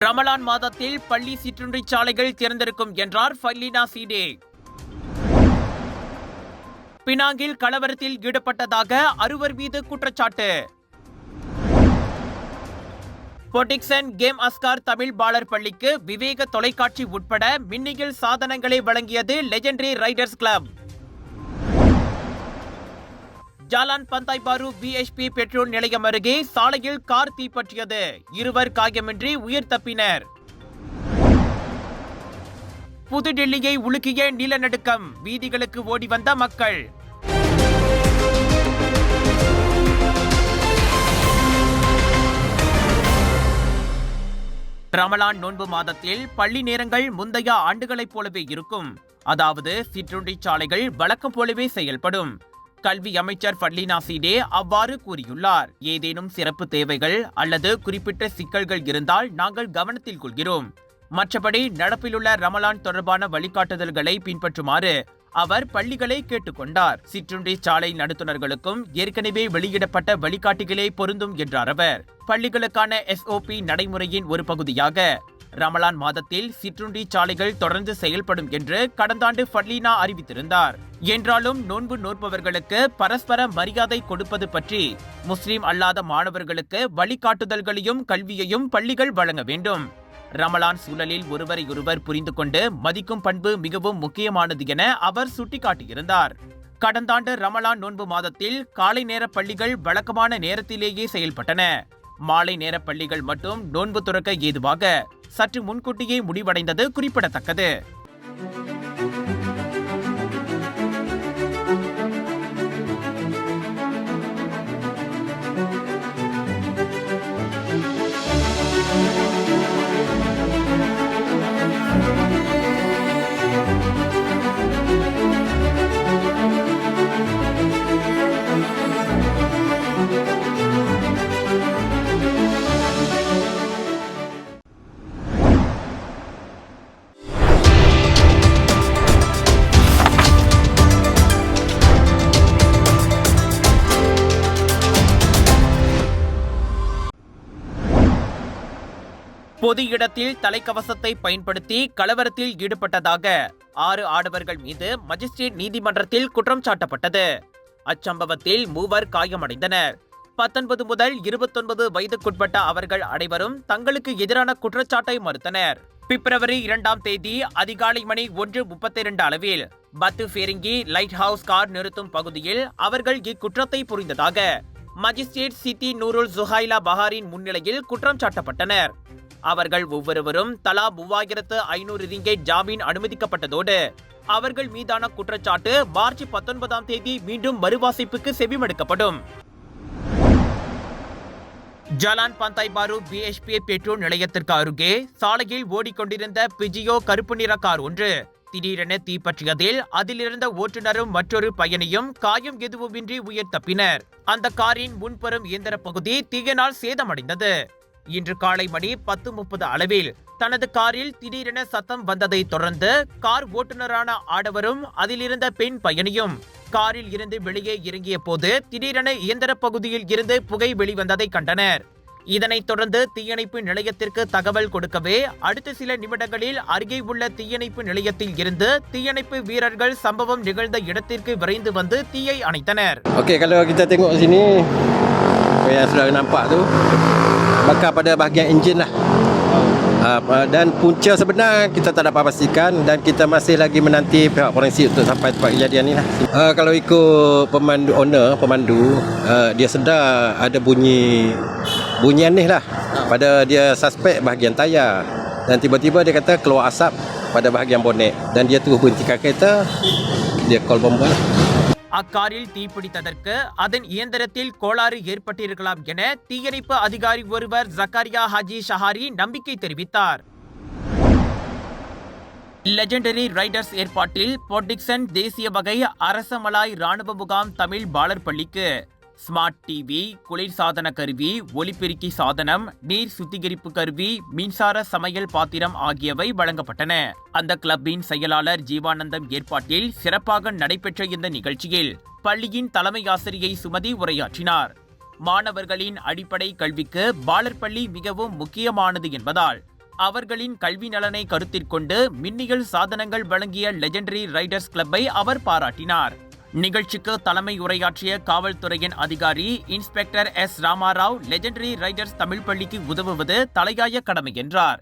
ரமலான் மாதத்தில் பள்ளி சிற்றுண்டி சாலைகள் திறந்திருக்கும் என்றார் ஃபர்லீனா சீடே. பினாங்கில் கலவரத்தில் ஈடுபட்டதாக 6 மீது குற்றச்சாட்டு. பொடிக்சன் கேம் அஸ்கார் தமிழ் பாலர் பள்ளிக்கு விவேக தொலைக்காட்சி உட்பட மின்னியல் சாதனங்களை வழங்கியது legendary Riders club. Jalan Pantai பாரு VHP பெட்ரோல் நிலையம் அருகே சாலையில் கார் தீப்பற்றியது. 2 காயமின்றி உயிர் தப்பினர். புதுடெல்லியை உலுக்கிய நிலநடுக்கம், வீதிகளுக்கு ஓடி வந்த மக்கள். ரமலான் நோன்பு மாதத்தில் பள்ளி நேரங்கள் முந்தைய ஆண்டுகளைப் போலவே இருக்கும். அதாவது சிற்றுண்டி சாலைகள் வழக்கம் போலவே செயல்படும். கல்வி அமைச்சர் ஃபர்லீனா சீடே அவ்வாறு கூறியுள்ளார். ஏதேனும் சிறப்பு தேவைகள் அல்லது குறிப்பிட்ட சிக்கல்கள் இருந்தால் நாங்கள் கவனத்தில் கொள்கிறோம். மற்றபடி நடப்பிலுள்ள ரமலான் தொடர்பான வழிகாட்டுதல்களை பின்பற்றுமாறு அவர் பள்ளிகளை கேட்டுக்கொண்டார். சிற்றுண்டி சாலை நடத்துனர்களுக்கும் ஏற்கனவே வெளியிடப்பட்ட வழிகாட்டிகளே பொருந்தும் என்றார் அவர். பள்ளிகளுக்கான SOP நடைமுறையின் ஒரு பகுதியாக ரமலான் மாதத்தில் சிற்றுண்டி சாலைகள் தொடர்ந்து செயல்படும் என்று கடந்த ஆண்டு ஃபர்லீனா அறிவித்திருந்தார். என்றாலும் நோன்பு நோற்பவர்களுக்கு பரஸ்பர மரியாதை கொடுப்பது பற்றி முஸ்லிம் அல்லாத மாணவர்களுக்கு வழிகாட்டுதல்களையும் கல்வியையும் பள்ளிகள் வழங்க வேண்டும். ரமலான் சூழலில் ஒருவரையொருவர் புரிந்து கொண்டு மதிக்கும் பண்பு மிகவும் முக்கியமானது என அவர் சுட்டிக்காட்டியிருந்தார். கடந்த ஆண்டு ரமலான் நோன்பு மாதத்தில் காலை நேர பள்ளிகள் வழக்கமான நேரத்திலேயே செயல்பட்டன. மாலை நேர பள்ளிகள் மட்டும் நோன்பு துறக்க ஏதுவாக சற்று முன்கூட்டியே முடிவடைந்தது குறிப்பிடத்தக்கது. பொது இடத்தில் தலைக்கவசத்தை பயன்படுத்தி கலவரத்தில் ஈடுபட்டதாக 6 ஆடவர்கள் மீது மஜிஸ்ட்ரேட் நீதிமன்றத்தில் குற்றம் சாட்டப்பட்டது. அச்சம்பவத்தில் 3 காயமடைந்தனர். 19 முதல் 29 வயதுக்குட்பட்ட அவர்கள் அனைவரும் தங்களுக்கு எதிரான குற்றச்சாட்டை மறுத்தனர். பிப்ரவரி 2ஆம் தேதி அதிகாலை மணி 1:32 அளவில் பத்து ஃபேரிங்கி லைட் ஹவுஸ் கார் நிறுத்தும் பகுதியில் அவர்கள் இக்குற்றத்தை புரிந்ததாக மஜிஸ்ட்ரேட் சித்தி நூருல் ஜுஹைலா பஹாரின் முன்னிலையில் குற்றம் சாட்டப்பட்டனர். அவர்கள் ஒவ்வொருவரும் தலா 3500 ரிங்கெட் ஜாமீன் அனுமதிக்கப்பட்டதோடு அவர்கள் மீதான குற்றச்சாட்டு மார்ச் 19ஆம் தேதி மீண்டும் மறுவாசிப்புக்கு செவிமடுக்கப்படும். ஜலான் பந்தாய் பாரு VHP பெட்ரோல் நிலையத்திற்கு அருகே சாலையில் ஓடிக்கொண்டிருந்த பிஜியோ கருப்பு நிற கார் ஒன்று திடீரென தீப்பற்றியதில் அதிலிருந்த ஓட்டுநரும் மற்றொரு பயணியும் காயம் எதுவுமின்றி உயிர் தப்பினர். அந்த காரின் முன்புறம் இயந்திர பகுதி தீயினால் சேதமடைந்தது. இன்று காலை மணி 10:30 அளவில் தனது காரில் திடீரென சத்தம் வந்ததை தொடர்ந்து கார் ஓட்டுநரான ஆடவரும் அதிலிருந்த பெண் பயணியும் காரில் இருந்து வெளியே இறங்கிய போது திடீரென இயந்திர பகுதியில் இருந்து புகை வெளிவந்ததை கண்டனர். இதனைத் தொடர்ந்து தீயணைப்பு நிலையத்திற்கு தகவல் கொடுக்கவே அடுத்த சில நிமிடங்களில் அருகே உள்ள தீயணைப்பு நிலையத்தில் இருந்து தீயணைப்பு வீரர்கள் சம்பவம் நிகழ்ந்த இடத்திற்கு விரைந்து வந்து தீயை அணைத்தனர். Kalau kita tengok sini yang sudah nampak tu bakar pada bahagian enjin lah. Dan punca sebenar kita tak dapat pastikan dan kita masih lagi menanti pihak forensik untuk sampai tempat kejadian ni lah. Kalau ikut pemandu dia sedar ada bunyi aneh lah pada dia suspek bahagian tayar dan tiba-tiba dia kata keluar asap pada bahagian bonet dan dia terus berhentikan kereta, dia call bomba lah. அக்காரில் தீப்பிடித்ததற்கு அதன் இயந்திரத்தில் கோளாறு ஏற்பட்டிருக்கலாம் என தீயணைப்பு அதிகாரி ஒருவர் ஜக்காரியா ஹாஜி ஷஹாரி நம்பிக்கை தெரிவித்தார். லெஜெண்டரி ரைடர்ஸ் ஏற்பாட்டில் பொடிக்சன் தேசிய வகை அரசமலாய் ராணுவ முகாம் தமிழ் பாலர் பள்ளிக்கு ஸ்மார்ட் டிவி, குளிர்சாதன கருவி, ஒலிபெருக்கி சாதனம், நீர் சுத்திகரிப்பு கருவி, மின்சார சமையல் பாத்திரம் ஆகியவை வழங்கப்பட்டன. அந்த கிளப்பின் செயலாளர் ஜீவானந்தம் ஏற்பாட்டில் சிறப்பாக நடைபெற்ற இந்த நிகழ்ச்சியில் பள்ளியின் தலைமை ஆசிரியை சுமதி உரையாற்றினார். மாணவர்களின் அடிப்படை கல்விக்கு பாலர் பள்ளி மிகவும் முக்கியமானது என்பதால் அவர்களின் கல்வி நலனை கருத்திற்கொண்டு மின்னியல் சாதனங்கள் வழங்கிய லெஜெண்டரி ரைடர்ஸ் கிளப்பை அவர் பாராட்டினார். நிகழ்ச்சிக்கு தலைமை உரையாற்றிய காவல்துறையின் அதிகாரி inspector S Ramarao legendary riders Tamil பள்ளிக்கு உதவுவது தலையாய கடமை என்றார்.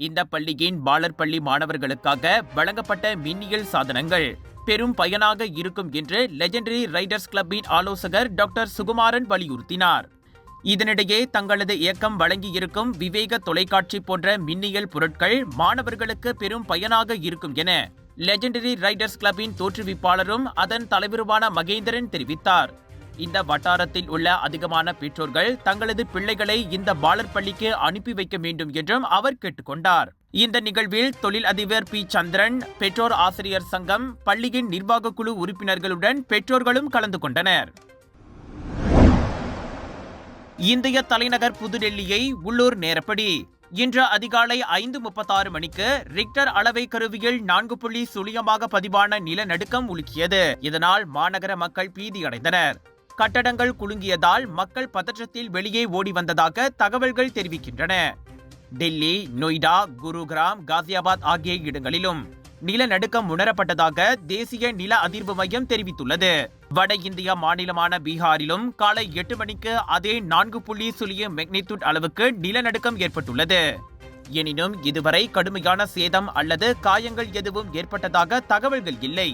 இந்த பள்ளியின் பாலர் பள்ளி மாணவர்களுக்காக வழங்கப்பட்ட மின்னியல் சாதனங்கள் பெரும் பயனாக இருக்கும் என்று லெஜெண்டரி ரைடர்ஸ் கிளப்பின் ஆலோசகர் டாக்டர் சுகுமாரன் வலியுறுத்தினார். இதனிடையே தங்களது இயக்கம் வழங்கியிருக்கும் விவேக தொலைக்காட்சி போன்ற மின்னியல் பொருட்கள் மாணவர்களுக்கு பெரும் பயனாக இருக்கும் என லெஜெண்டரி ரைடர்ஸ் கிளப்பின் தோற்றுவிப்பாளரும் அதன் தலைவருமான மகேந்திரன் தெரிவித்தார். இந்த வட்டாரத்தில் உள்ள அதிகமான பெற்றோர்கள் தங்களது பிள்ளைகளை இந்த பாலர் பள்ளிக்கு அனுப்பி வைக்க வேண்டும் என்றும் அவர் கேட்டுக்கொண்டார். இந்த நிகழ்வில் தொழில் அதிபர் பி சந்திரன், பெற்றோர் ஆசிரியர் சங்கம், பள்ளியின் நிர்வாக குழு உறுப்பினர்களுடன் பெற்றோர்களும் கலந்து கொண்டனர். இந்திய தலைநகர் புதுடெல்லியை உள்ளூர் நேரப்படி இன்று அதிகாலை 5:36 மணிக்கு ரிக்டர் அளவை கருவியில் 4.0 பதிவான நிலநடுக்கம் உலுக்கியது. இதனால் மாநகர மக்கள் பீதியடைந்தனர். கட்டடங்கள் குலுங்கியதால் மக்கள் பதற்றத்தில் வெளியே ஓடி வந்ததாக தகவல்கள் தெரிவிக்கின்றன. டெல்லி, நொய்டா, குருகிராம், காசியாபாத் ஆகிய இடங்களிலும் நிலநடுக்கம் உணரப்பட்டதாக தேசிய நில அதிர்வு மையம் தெரிவித்துள்ளது. வட இந்திய மாநிலமான பீகாரிலும் காலை 8 மணிக்கு அதே 4.0 மேக்னிட்யூட் அளவுக்கு நிலநடுக்கம் ஏற்பட்டுள்ளது. எனினும் இதுவரை கடுமையான சேதம் அல்லது காயங்கள் எதுவும் ஏற்பட்டதாக தகவல்கள் இல்லை.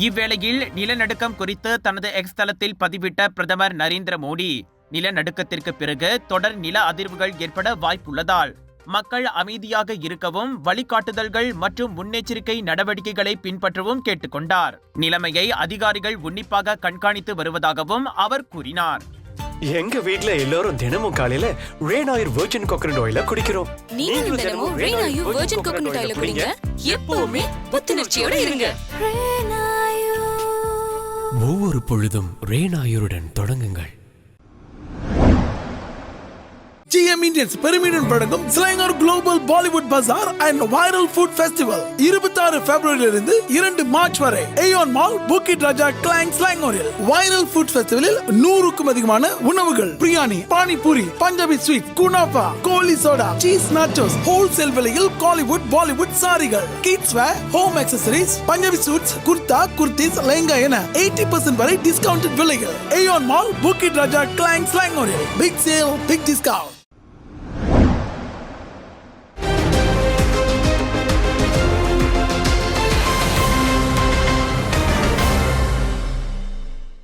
இவ்வேளையில் நிலநடுக்கம் குறித்து தனது எக்ஸ் தளத்தில் பதிவிட்ட பிரதமர் நரேந்திர மோடி, நிலநடுக்கத்திற்கு பிறகு தொடர் நில அதிர்வுகள் ஏற்பட வாய்ப்புள்ளதால் மக்கள் அமைதியாக இருக்கவும் வழிகாட்டுதல்கள் மற்றும் முன்னெச்சரிக்கை நடவடிக்கைகளை பின்பற்றவும் கேட்டுக்கொண்டார். நிலைமையை அதிகாரிகள் உன்னிப்பாக கண்காணித்து வருவதாகவும் அவர் கூறினார். எங்க வீட்ல எல்லாரும் தினமும் காலையில ரெயின் ஆயில் வெர்ஜின் கோகனட் ஆயில குடிக்கிறோம். நீங்களும் தினமும் ரெயின் ஆயில் வெர்ஜின் கோகனட் ஆயில குடிங்க. எப்பவுமே புத்துணர்ச்சியோட இருங்க. ஒவ்வொரு பொழுதும் ரெயின் ஆயிலுடன் தொடங்குங்கள். GM Indians பெருமையுடன் வழங்கும் Selangor Global Bollywood Bazaar and Viral Food Festival 26 பிப்ரவரியிலிருந்து 2 March வரை Aeon Mall, Bukit Raja, Klang, Selangoril. Viral Food Festivalil 100க்கும் அதிகமான உணவுகள், பிரியாணி, பானிபூரி, பஞ்சாபி ஸ்வீட், குனாஃபா, goli soda, cheese nachos, wholesale விலையில் காலிவுட், பாலிவுட் சாரிகள், kids wear, home accessories, Punjabi suits, kurta, kurtis, lehenga என 80% வரை டிஸ்கவுண்டட் விலைகள். Aeon Mall, Bukit Raja, Klang, Selangoril. Big sale, big discount.